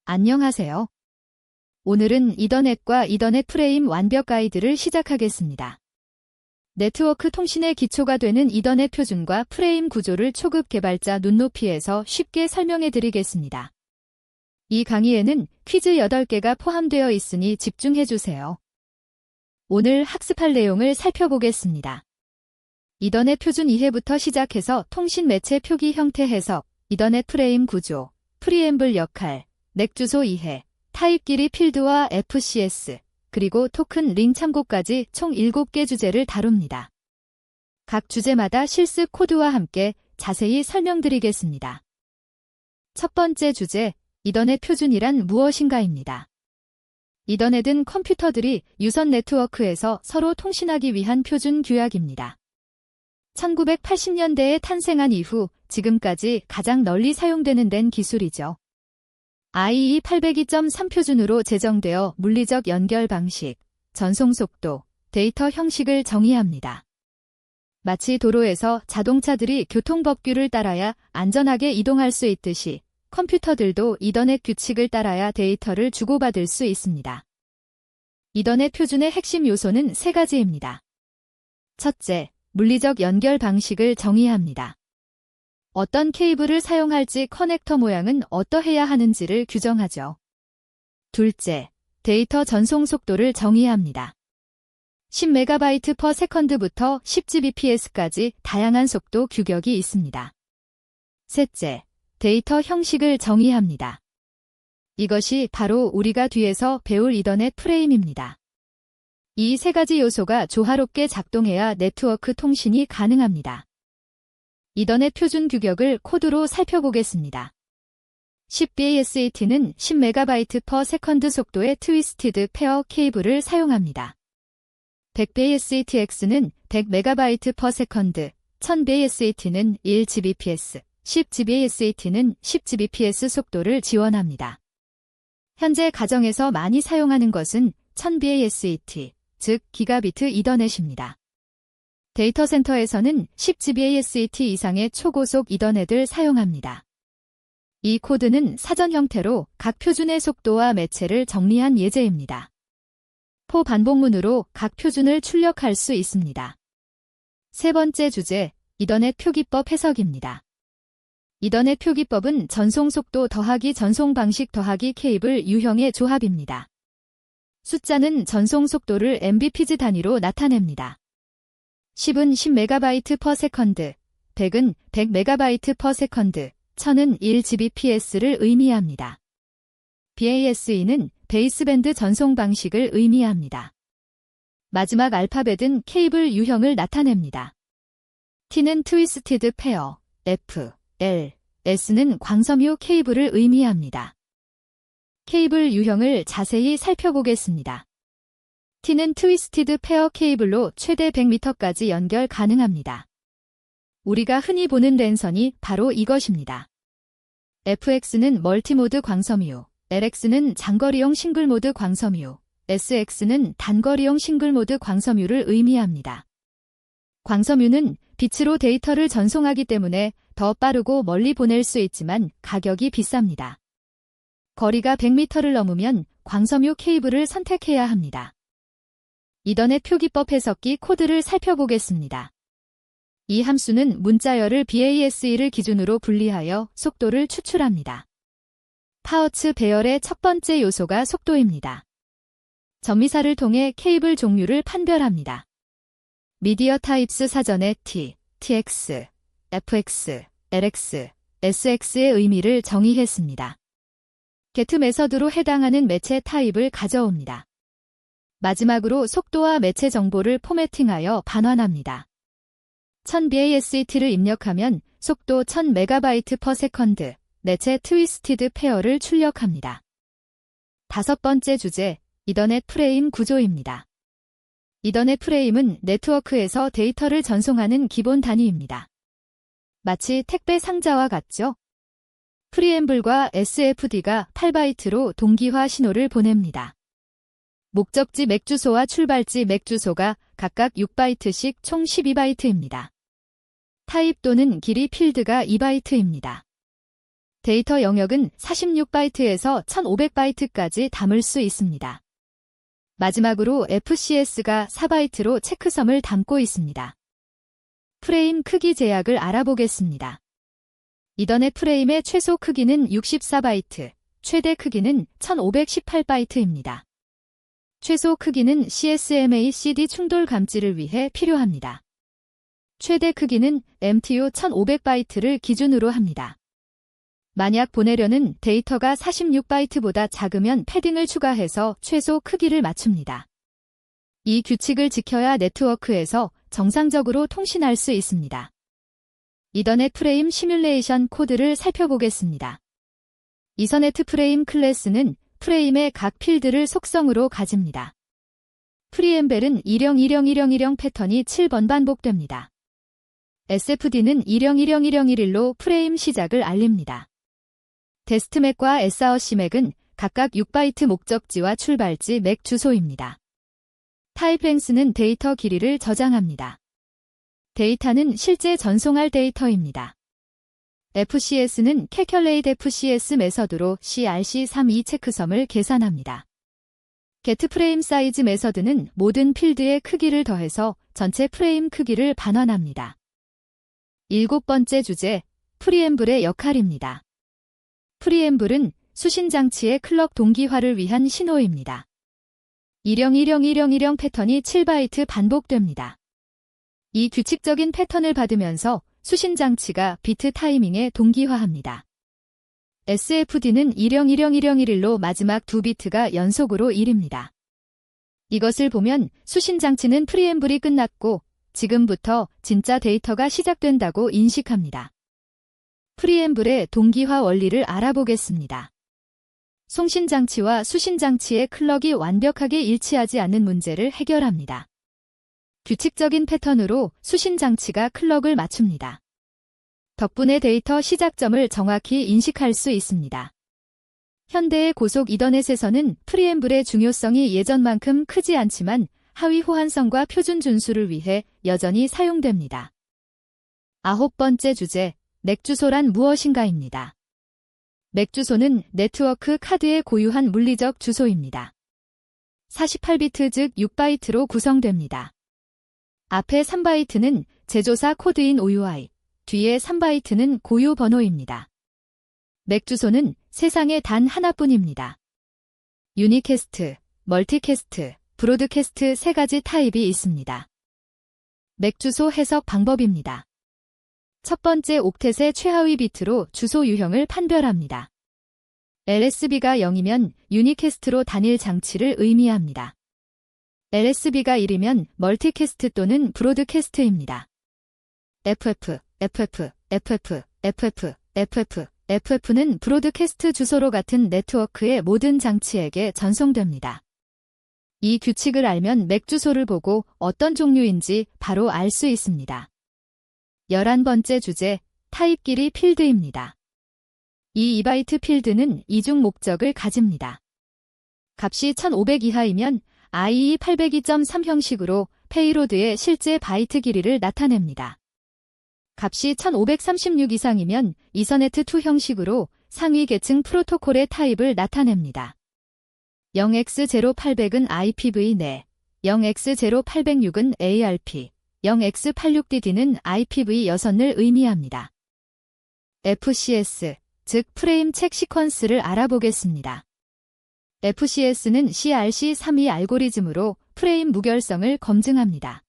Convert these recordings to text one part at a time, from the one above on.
안녕하세요. 오늘은 이더넷과 이더넷 프레임 완벽 가이드를 시작하겠습니다. 네트워크 통신의 기초가 되는 이더넷 표준과 프레임 구조를 초급 개발자 눈높이에서 쉽게 설명해 드리겠습니다. 이 강의에는 퀴즈 8개가 포함되어 있으니 집중해 주세요. 오늘 학습할 내용을 살펴보겠습니다. 이더넷 표준 이해부터 시작해서 통신 매체 표기 형태 해석, 이더넷 프레임 구조, 프리앰블 역할, 넥 주소 이해, 타입 길이 필드와 FCS, 그리고 토큰 링 참고까지 총 7개 주제를 다룹니다. 각 주제마다 실습 코드와 함께 자세히 설명드리겠습니다. 첫 번째 주제, 이더넷 표준이란 무엇인가입니다. 이더넷은 컴퓨터들이 유선 네트워크에서 서로 통신하기 위한 표준 규약입니다. 1980년대에 탄생한 이후 지금까지 가장 널리 사용되는 된 기술이죠. IEEE 802.3 표준으로 제정되어 물리적 연결 방식, 전송 속도, 데이터 형식을 정의합니다. 마치 도로에서 자동차들이 교통법규를 따라야 안전하게 이동할 수 있듯이 컴퓨터들도 이더넷 규칙을 따라야 데이터를 주고받을 수 있습니다. 이더넷 표준의 핵심 요소는 3가지입니다. 첫째, 물리적 연결 방식을 정의합니다. 어떤 케이블을 사용할지 커넥터 모양은 어떠해야 하는지를 규정하죠. 둘째, 데이터 전송 속도를 정의합니다. 10MB/s부터 10Gbps까지 다양한 속도 규격이 있습니다. 셋째, 데이터 형식을 정의합니다. 이것이 바로 우리가 뒤에서 배울 이더넷 프레임입니다. 이 3가지 요소가 조화롭게 작동해야 네트워크 통신이 가능합니다. 이더넷 표준 규격을 코드로 살펴보겠습니다. 10BASET는 10MB/s 속도의 트위스티드 페어 케이블을 사용합니다. 100BASETX는 100MB/s, 1000BASET는 1Gbps, 10GBASET는 10Gbps 속도를 지원합니다. 현재 가정에서 많이 사용하는 것은 1000BASET, 즉 기가비트 이더넷입니다. 데이터 센터에서는 10GBASET 이상의 초고속 이더넷을 사용합니다. 이 코드는 사전 형태로 각 표준의 속도와 매체를 정리한 예제입니다. 포 반복문으로 각 표준을 출력할 수 있습니다. 세 번째 주제, 이더넷 표기법 해석입니다. 이더넷 표기법은 전송 속도 더하기 전송 방식 더하기 케이블 유형의 조합입니다. 숫자는 전송 속도를 mbps 단위로 나타냅니다. 10은 10MB/s, 100은 100MB/s, 1000은 1Gbps를 의미합니다. BASE는 베이스밴드 전송 방식을 의미합니다. 마지막 알파벳은 케이블 유형을 나타냅니다. T는 트위스티드 페어, F, L, S는 광섬유 케이블을 의미합니다. 케이블 유형을 자세히 살펴보겠습니다. T는 트위스티드 페어 케이블로 최대 100m까지 연결 가능합니다. 우리가 흔히 보는 랜선이 바로 이것입니다. FX는 멀티모드 광섬유, LX는 장거리용 싱글모드 광섬유, SX는 단거리용 싱글모드 광섬유를 의미합니다. 광섬유는 빛으로 데이터를 전송하기 때문에 더 빠르고 멀리 보낼 수 있지만 가격이 비쌉니다. 거리가 100m를 넘으면 광섬유 케이블을 선택해야 합니다. 이더넷 표기법 해석기 코드를 살펴보겠습니다. 이 함수는 문자열을 BASE를 기준으로 분리하여 속도를 추출합니다. 파어츠 배열의 첫 번째 요소가 속도입니다. 전미사를 통해 케이블 종류를 판별합니다. 미디어 타입스 사전에 T, TX, FX, LX, SX의 의미를 정의했습니다. get 메서드로 해당하는 매체 타입을 가져옵니다. 마지막으로 속도와 매체 정보를 포매팅하여 반환합니다. 1000BASET를 입력하면 속도 1000MB/s, 매체 트위스티드 페어를 출력합니다. 다섯 번째 주제, 이더넷 프레임 구조입니다. 이더넷 프레임은 네트워크에서 데이터를 전송하는 기본 단위입니다. 마치 택배 상자와 같죠? 프리앰블과 SFD가 8바이트로 동기화 신호를 보냅니다. 목적지 맥 주소와 출발지 맥 주소가 각각 6바이트씩 총 12바이트입니다. 타입 또는 길이 필드가 2바이트입니다. 데이터 영역은 46바이트에서 1500바이트까지 담을 수 있습니다. 마지막으로 FCS가 4바이트로 체크섬을 담고 있습니다. 프레임 크기 제약을 알아보겠습니다. 이더넷 프레임의 최소 크기는 64바이트, 최대 크기는 1518바이트입니다. 최소 크기는 CSMA CD 충돌 감지를 위해 필요합니다. 최대 크기는 MTU 1500바이트를 기준으로 합니다. 만약 보내려는 데이터가 46바이트보다 작으면 패딩을 추가해서 최소 크기를 맞춥니다. 이 규칙을 지켜야 네트워크에서 정상적으로 통신할 수 있습니다. 이더넷 프레임 시뮬레이션 코드를 살펴보겠습니다. 이서넷 프레임 클래스는 프레임의 각 필드를 속성으로 가집니다. 프리엠벨은 10101010 패턴이 7번 반복됩니다. SFD는 10101011로 프레임 시작을 알립니다. 데스트맥과 SRC맥은 각각 6바이트 목적지와 출발지 맥 주소입니다. 타입랭스는 데이터 길이를 저장합니다. 데이터는 실제 전송할 데이터입니다. FCS는 Calculate FCS 메서드로 CRC32 체크섬을 계산합니다. Get 프레임 사이즈 메서드는 모든 필드의 크기를 더해서 전체 프레임 크기를 반환합니다. 7번째 주제, 프리엠블의 역할입니다. 프리엠블은 수신장치의 클럭 동기화를 위한 신호입니다. 10101010 패턴이 7바이트 반복됩니다. 이 규칙적인 패턴을 받으면서 수신장치가 비트 타이밍에 동기화합니다. SFD는 10101011로 마지막 두 비트가 연속으로 1입니다. 이것을 보면 수신장치는 프리엠블이 끝났고 지금부터 진짜 데이터가 시작된다고 인식합니다. 프리엠블의 동기화 원리를 알아보겠습니다. 송신장치와 수신장치의 클럭이 완벽하게 일치하지 않는 문제를 해결합니다. 규칙적인 패턴으로 수신장치가 클럭을 맞춥니다. 덕분에 데이터 시작점을 정확히 인식할 수 있습니다. 현대의 고속 이더넷에서는 프리엠블의 중요성이 예전만큼 크지 않지만 하위 호환성과 표준 준수를 위해 여전히 사용됩니다. 9번째 주제, 맥 주소란 무엇인가입니다. 맥 주소는 네트워크 카드의 고유한 물리적 주소입니다. 48비트 즉 6바이트로 구성됩니다. 앞에 3바이트는 제조사 코드인 OUI, 뒤에 3바이트는 고유 번호입니다. 맥 주소는 세상에 단 하나뿐입니다. 유니캐스트, 멀티캐스트, 브로드캐스트 3가지 타입이 있습니다. 맥 주소 해석 방법입니다. 첫 번째 옥텟의 최하위 비트로 주소 유형을 판별합니다. LSB가 0이면 유니캐스트로 단일 장치를 의미합니다. LSB가 1이면 멀티캐스트 또는 브로드캐스트입니다. FF는 브로드캐스트 주소로 같은 네트워크의 모든 장치에게 전송됩니다. 이 규칙을 알면 맥 주소를 보고 어떤 종류인지 바로 알 수 있습니다. 11번째 주제, 타입 길이 필드입니다. 이 2바이트 필드는 이중 목적을 가집니다. 값이 1500 이하이면 IE 802.3 형식으로 페이로드의 실제 바이트 길이를 나타냅니다. 값이 1536 이상이면 이서네트2 형식으로 상위 계층 프로토콜의 타입을 나타냅니다. 0x0800은 IPv4, 0x0806은 ARP, 0x86DD는 IPv6을 의미합니다. FCS, 즉 프레임 책 시퀀스를 알아보겠습니다. FCS는 CRC32 알고리즘으로 프레임 무결성을 검증합니다.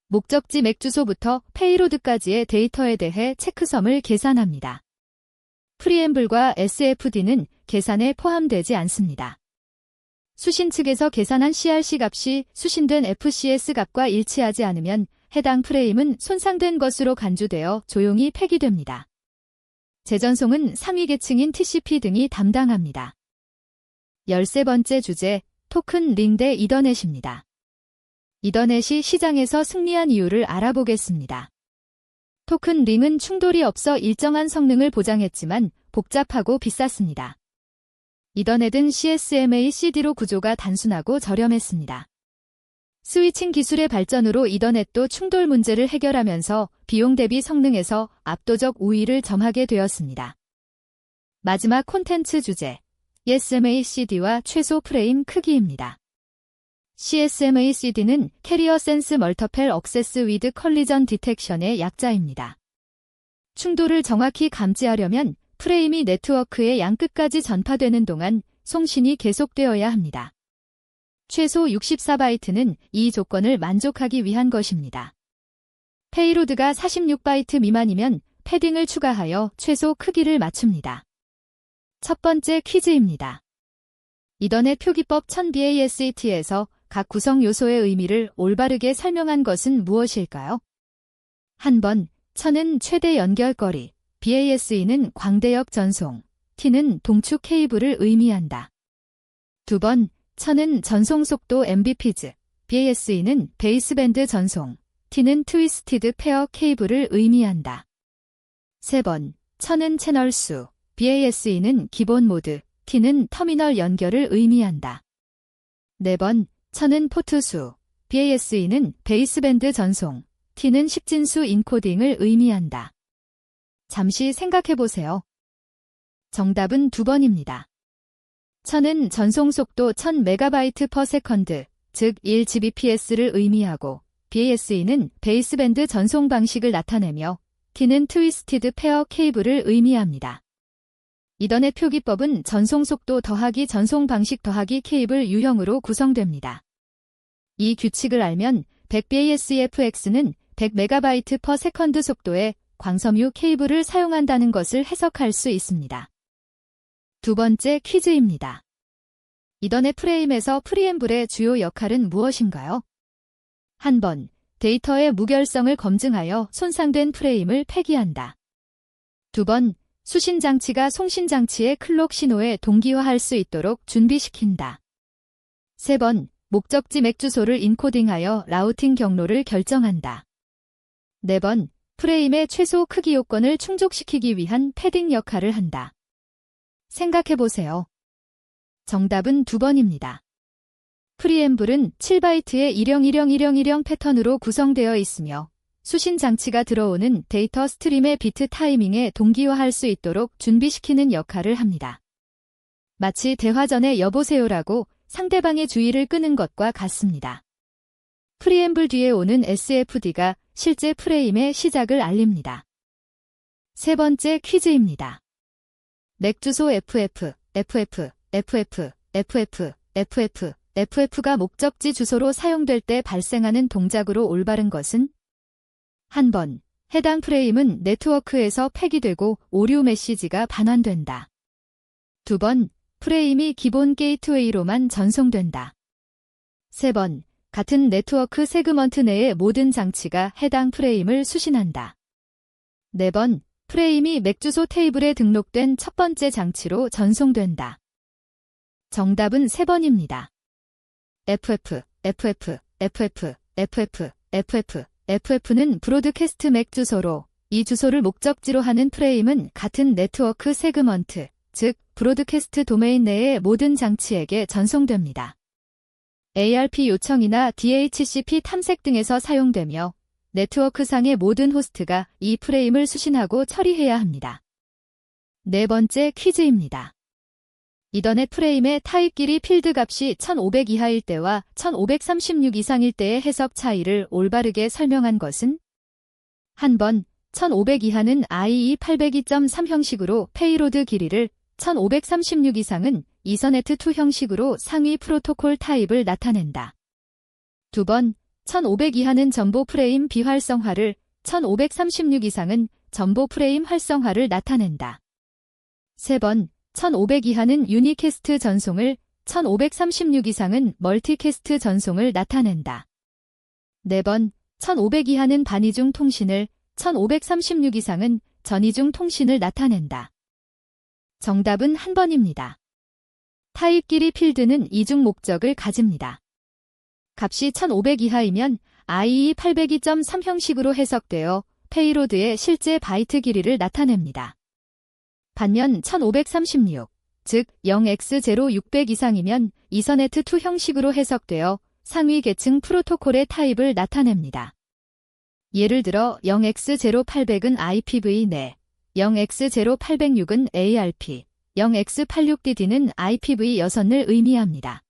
목적지 맥 주소부터 페이로드까지의 데이터에 대해 체크섬을 계산합니다. 프리엠블과 SFD는 계산에 포함되지 않습니다. 수신 측에서 계산한 CRC 값이 수신된 FCS 값과 일치하지 않으면 해당 프레임은 손상된 것으로 간주되어 조용히 폐기됩니다. 재전송은 상위 계층인 TCP 등이 담당합니다. 13번째 주제, 토큰 링 대 이더넷입니다. 이더넷이 시장에서 승리한 이유를 알아보겠습니다. 토큰 링은 충돌이 없어 일정한 성능을 보장했지만 복잡하고 비쌌습니다. 이더넷은 CSMA CD로 구조가 단순하고 저렴했습니다. 스위칭 기술의 발전으로 이더넷도 충돌 문제를 해결하면서 비용 대비 성능에서 압도적 우위를 점하게 되었습니다. 마지막 콘텐츠 주제, CSMA-CD와 최소 프레임 크기입니다. CSMA-CD는 캐리어 센스 멀터펠 억세스 위드 컬리전 디텍션의 약자입니다. 충돌을 정확히 감지하려면 프레임이 네트워크의 양끝까지 전파되는 동안 송신이 계속되어야 합니다. 최소 64바이트는 이 조건을 만족하기 위한 것입니다. 페이로드가 46바이트 미만이면 패딩을 추가하여 최소 크기를 맞춥니다. 첫 번째 퀴즈입니다. 이더넷 표기법 1000BASET에서 각 구성 요소의 의미를 올바르게 설명한 것은 무엇일까요? 한 번, 1000은 최대 연결거리, BASE는 광대역 전송, T는 동축 케이블을 의미한다. 두 번, 1000은 전송 속도 Mbps, BASE는 베이스밴드 전송, T는 트위스티드 페어 케이블을 의미한다. 세 번, 1000은 채널 수, BASE는 기본 모드, T는 터미널 연결을 의미한다. 네 번, 1000은 포트 수, BASE는 베이스밴드 전송, T는 십진수 인코딩을 의미한다. 잠시 생각해보세요. 정답은 2번입니다. 1000은 전송 속도 1000MB/s, 즉 1Gbps를 의미하고 BASE는 베이스밴드 전송 방식을 나타내며 T는 트위스티드 페어 케이블을 의미합니다. 이더넷 표기법은 전송 속도 더하기 전송 방식 더하기 케이블 유형으로 구성됩니다. 이 규칙을 알면 100BASEFX는 100MB/s 속도의 광섬유 케이블을 사용한다는 것을 해석할 수 있습니다. 두 번째 퀴즈입니다. 이더넷 프레임에서 프리앰블의 주요 역할은 무엇인가요? 한 번, 데이터의 무결성을 검증하여 손상된 프레임을 폐기한다. 두 번, 수신장치가 송신장치의 클록 신호에 동기화할 수 있도록 준비시킨다. 세 번, 목적지 맥 주소를 인코딩하여 라우팅 경로를 결정한다. 네 번, 프레임의 최소 크기 요건을 충족시키기 위한 패딩 역할을 한다. 생각해보세요. 정답은 2번입니다. 프리앰블은 7바이트의 10101010 패턴으로 구성되어 있으며 수신 장치가 들어오는 데이터 스트림의 비트 타이밍에 동기화할 수 있도록 준비시키는 역할을 합니다. 마치 대화 전에 여보세요라고 상대방의 주의를 끄는 것과 같습니다. 프리앰블 뒤에 오는 SFD가 실제 프레임의 시작을 알립니다. 세 번째 퀴즈입니다. 맥 주소 FF가 목적지 주소로 사용될 때 발생하는 동작으로 올바른 것은? 한 번, 해당 프레임은 네트워크에서 폐기되고 오류 메시지가 반환된다. 두 번, 프레임이 기본 게이트웨이로만 전송된다. 세 번, 같은 네트워크 세그먼트 내의 모든 장치가 해당 프레임을 수신한다. 네 번, 프레임이 맥 주소 테이블에 등록된 첫 번째 장치로 전송된다. 정답은 3번입니다. FF는 브로드캐스트 맥 주소로, 이 주소를 목적지로 하는 프레임은 같은 네트워크 세그먼트, 즉 브로드캐스트 도메인 내의 모든 장치에게 전송됩니다. ARP 요청이나 DHCP 탐색 등에서 사용되며 네트워크상의 모든 호스트가 이 프레임을 수신하고 처리해야 합니다. 네 번째 퀴즈입니다. 이더넷 프레임의 타입 길이 필드 값이 1500 이하일 때와 1536 이상일 때의 해석 차이를 올바르게 설명한 것은? 한 번, 1500 이하는 IE802.3 형식으로 페이로드 길이를, 1536 이상은 이서네트2 형식으로 상위 프로토콜 타입을 나타낸다. 두 번, 1500 이하는 전보 프레임 비활성화를, 1536 이상은 전보 프레임 활성화를 나타낸다. 세 번, 1500 이하는 유니캐스트 전송을, 1536 이상은 멀티캐스트 전송을 나타낸다. 네 번, 1500 이하는 반이중 통신을, 1536 이상은 전이중 통신을 나타낸다. 정답은 한 번입니다. 타입 길이 필드는 이중 목적을 가집니다. 값이 1500 이하이면 IE802.3 형식으로 해석되어 페이로드의 실제 바이트 길이를 나타냅니다. 반면 1536, 즉 0x0600 이상이면 이서네트2 형식으로 해석되어 상위 계층 프로토콜의 타입을 나타냅니다. 예를 들어 0x0800은 IPv4, 0x0806은 ARP, 0x86DD는 IPv6을 의미합니다.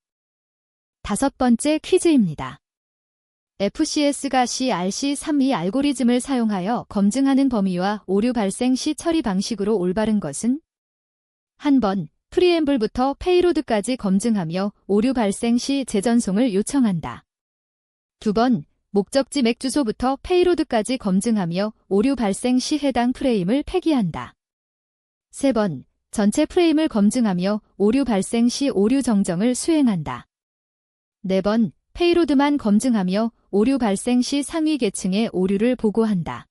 다섯 번째 퀴즈입니다. FCS가 CRC32 알고리즘을 사용하여 검증하는 범위와 오류 발생 시 처리 방식으로 올바른 것은? 한 번, 프리앰블부터 페이로드까지 검증하며 오류 발생 시 재전송을 요청한다. 두 번, 목적지 맥 주소부터 페이로드까지 검증하며 오류 발생 시 해당 프레임을 폐기한다. 세 번, 전체 프레임을 검증하며 오류 발생 시 오류 정정을 수행한다. 네 번, 페이로드만 검증하며 오류 발생 시 상위 계층에 오류를 보고한다.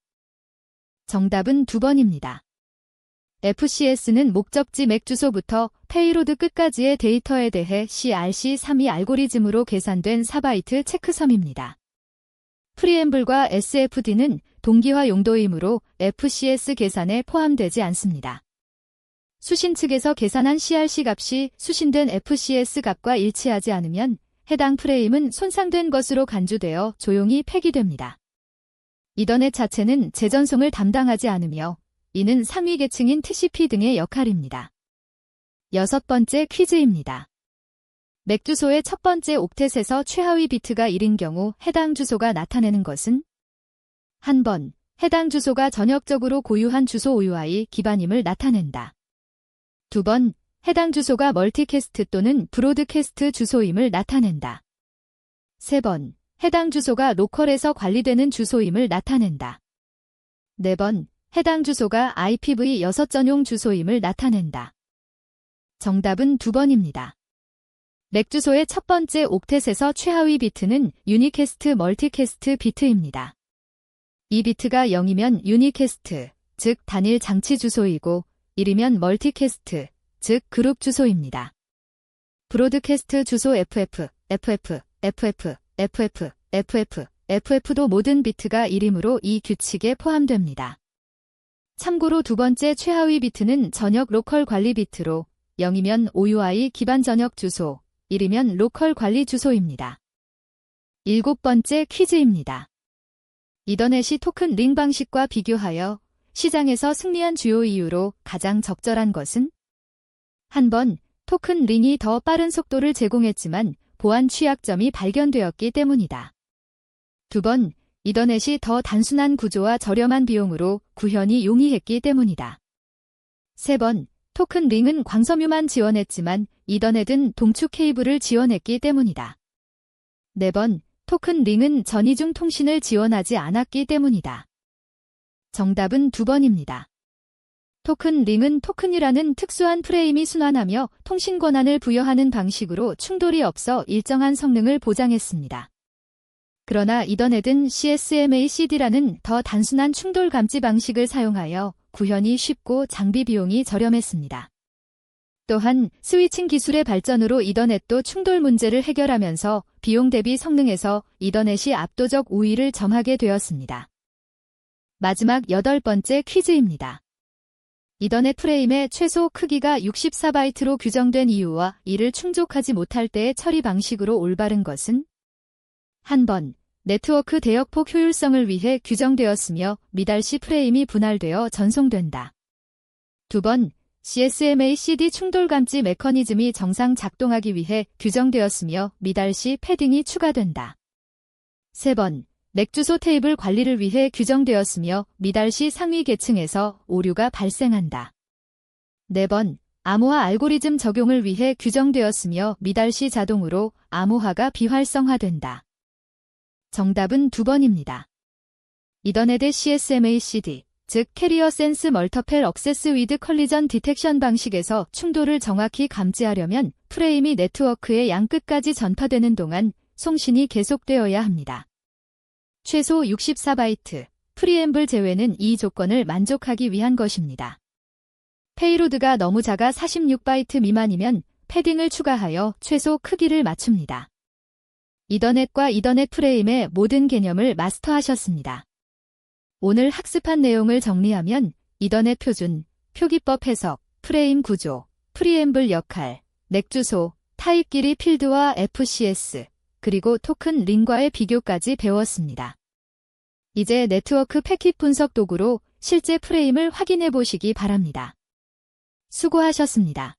정답은 2번입니다. FCS는 목적지 맥 주소부터 페이로드 끝까지의 데이터에 대해 CRC32 알고리즘으로 계산된 4바이트 체크섬입니다. 프리앰블과 SFD는 동기화 용도이므로 FCS 계산에 포함되지 않습니다. 수신 측에서 계산한 CRC 값이 수신된 FCS 값과 일치하지 않으면 해당 프레임은 손상된 것으로 간주되어 조용히 폐기됩니다. 이더넷 자체는 재전송을 담당하지 않으며 이는 상위 계층인 TCP 등의 역할입니다. 여섯 번째 퀴즈입니다. 맥 주소의 첫 번째 옥텟에서 최하위 비트가 1인 경우 해당 주소가 나타내는 것은? 한 번, 해당 주소가 전역적으로 고유한 주소 OUI 기반임을 나타낸다. 두 번, 해당 주소가 멀티캐스트 또는 브로드캐스트 주소임을 나타낸다. 세 번, 해당 주소가 로컬에서 관리되는 주소임을 나타낸다. 네 번, 해당 주소가 IPv6 전용 주소임을 나타낸다. 정답은 2번입니다. 맥 주소의 첫 번째 옥텟에서 최하위 비트는 유니캐스트 멀티캐스트 비트입니다. 이 비트가 0이면 유니캐스트, 즉 단일 장치 주소이고 1이면 멀티캐스트, 즉 그룹 주소입니다. 브로드캐스트 주소 FF, FF도 모든 비트가 1이므로 이 규칙에 포함됩니다. 참고로 두 번째 최하위 비트는 전역 로컬 관리 비트로 0이면 OUI 기반 전역 주소, 1이면 로컬 관리 주소입니다. 일곱 번째 퀴즈입니다. 이더넷이 토큰 링 방식과 비교하여 시장에서 승리한 주요 이유로 가장 적절한 것은? 한 번, 토큰 링이 더 빠른 속도를 제공했지만 보안 취약점이 발견되었기 때문이다. 두 번, 이더넷이 더 단순한 구조와 저렴한 비용으로 구현이 용이했기 때문이다. 세 번, 토큰 링은 광섬유만 지원했지만 이더넷은 동축 케이블을 지원했기 때문이다. 네 번, 토큰 링은 전이중 통신을 지원하지 않았기 때문이다. 정답은 2번입니다. 토큰 링은 토큰이라는 특수한 프레임이 순환하며 통신 권한을 부여하는 방식으로 충돌이 없어 일정한 성능을 보장했습니다. 그러나 이더넷은 CSMA/CD라는 더 단순한 충돌 감지 방식을 사용하여 구현이 쉽고 장비 비용이 저렴했습니다. 또한 스위칭 기술의 발전으로 이더넷도 충돌 문제를 해결하면서 비용 대비 성능에서 이더넷이 압도적 우위를 점하게 되었습니다. 마지막 여덟 번째 퀴즈입니다. 이더넷 프레임의 최소 크기가 64바이트로 규정된 이유와 이를 충족하지 못할 때의 처리 방식으로 올바른 것은? 한 번, 네트워크 대역폭 효율성을 위해 규정되었으며 미달시 프레임이 분할되어 전송된다. 두 번, CSMA/CD 충돌 감지 메커니즘이 정상 작동하기 위해 규정되었으며 미달시 패딩이 추가된다. 세 번, 맥 주소 테이블 관리를 위해 규정되었으며 미달시 상위 계층에서 오류가 발생한다. 네 번, 암호화 알고리즘 적용을 위해 규정되었으며 미달시 자동으로 암호화가 비활성화된다. 정답은 2번입니다. 이더넷의 CSMA/CD, 즉 캐리어 센스 멀터펠 억세스 위드 컬리전 디텍션 방식에서 충돌을 정확히 감지하려면 프레임이 네트워크의 양끝까지 전파되는 동안 송신이 계속되어야 합니다. 최소 64바이트, 프리앰블 제외는 이 조건을 만족하기 위한 것입니다. 페이로드가 너무 작아 46바이트 미만이면 패딩을 추가하여 최소 크기를 맞춥니다. 이더넷과 이더넷 프레임의 모든 개념을 마스터하셨습니다. 오늘 학습한 내용을 정리하면 이더넷 표준, 표기법 해석, 프레임 구조, 프리앰블 역할, 맥 주소, 타입 길이 필드와 FCS, 그리고 토큰 링과의 비교까지 배웠습니다. 이제 네트워크 패킷 분석 도구로 실제 프레임을 확인해 보시기 바랍니다. 수고하셨습니다.